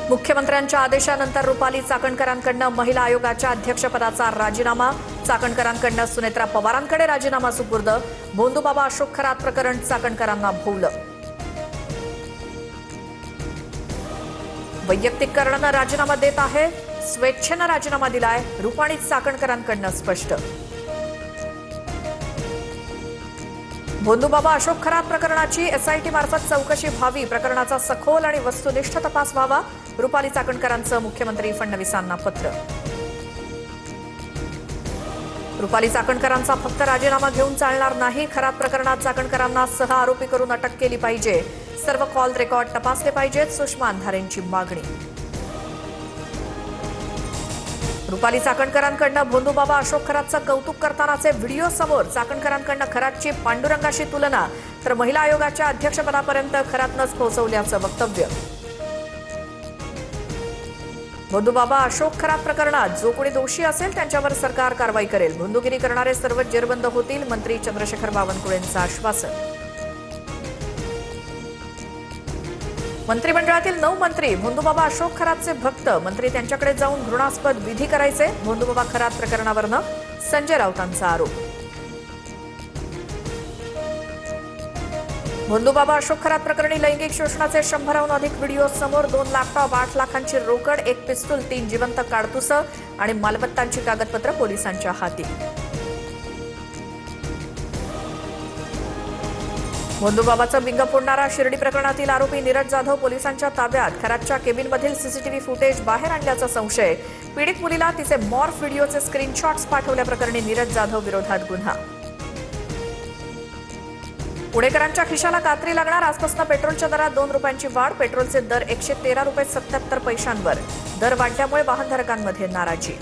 मुख्यमंत्र्यांच्या आदेशानंतर रुपाली चाकणकरांकडून महिला आयोगाच्या अध्यक्षपदाचा राजीनामा। चाकणकरांकडून सुनेत्रा पवारांकडे राजीनामा सुपूर्द। भोंदूबाबा अशोक खरात प्रकरण चाकणकरांना भोवलं। वैयक्तिक कारणानं राजीनामा देत आहे, स्वेच्छेनं राजीनामा दिलाय, रुपाली चाकणकरांकडून स्पष्ट। भोंदूबाबा अशोक खरात प्रकरणाची एसआयटी मार्फत चौकशी व्हावी, प्रकरणाचा सखोल आणि वस्तुनिष्ठ तपास व्हावा, रुपाली चाकणकरांचं मुख्यमंत्री फडणवीसांना पत्र। रुपाली चाकणकरांचा फक्त राजीनामा घेऊन चालणार नाही, खरात प्रकरणात चाकणकरांना सह आरोपी करून अटक केली पाहिजे, सर्व कॉल रेकॉर्ड तपासले पाहिजेत, सुषमा अंधारेंची मागणी। रुपाली चाकणकरांकडून भोंदूबाबा अशोक खरातचं कौतुक करतानाचे व्हिडिओ समोर। चाकणकरांकडून खरातची पांडुरंगाशी तुलना, तर महिला आयोगाच्या अध्यक्षपदापर्यंत खरातनंच पोहोचवल्याचं वक्तव्य। भोंदूबाबा अशोक खरात प्रकरणात जो कोणी दोषी असेल त्यांच्यावर सरकार कारवाई करेल, भोंदूगिरी करणारे सर्व जेरबंद होतील, मंत्री चंद्रशेखर बावनकुळेंचं आश्वासन। मंत्रिमंडळातील 9 मंत्री भोंदूबाबा अशोक खरातचे भक्त, मंत्री त्यांच्याकडे जाऊन घृणास्पद विधी करायचे, भोंदूबाबा खरात प्रकरणावरनं संजय राऊतांचा आरोप। भोंदूबाबा अशोक खरात प्रकरणी लैंगिक शोषणाचे 100हून अधिक व्हिडिओ समोर। 2 लॅपटॉप, 8 लाखांची रोकड, 1 पिस्तूल, 3 जिवंत काडतुसं आणि मालमत्तांची कागदपत्र पोलिसांच्या हाती। भोंदूबाबाचं बिंग फोडणारा शिर्डी प्रकरणातील आरोपी नीरज जाधव पोलिसांच्या ताब्यात। खरातच्या केबिनमधील सीसीटीव्ही फुटेज बाहेर आणल्याचा संशय। पीडित मुलीला तिचे मॉर्फ व्हिडिओचे स्क्रीनशॉट्स पाठवल्याप्रकरणी नीरज जाधव विरोधात गुन्हा। पुणेकरांच्या खिशाला कात्री लागणार, आजपासून पेट्रोलच्या दरात 2 रुपयांची वाढ, पेट्रोलचे दर 113 रुपये 77 पैशांवर। दर वाढल्यामुळे वाहनधारकांमध्ये नाराजी।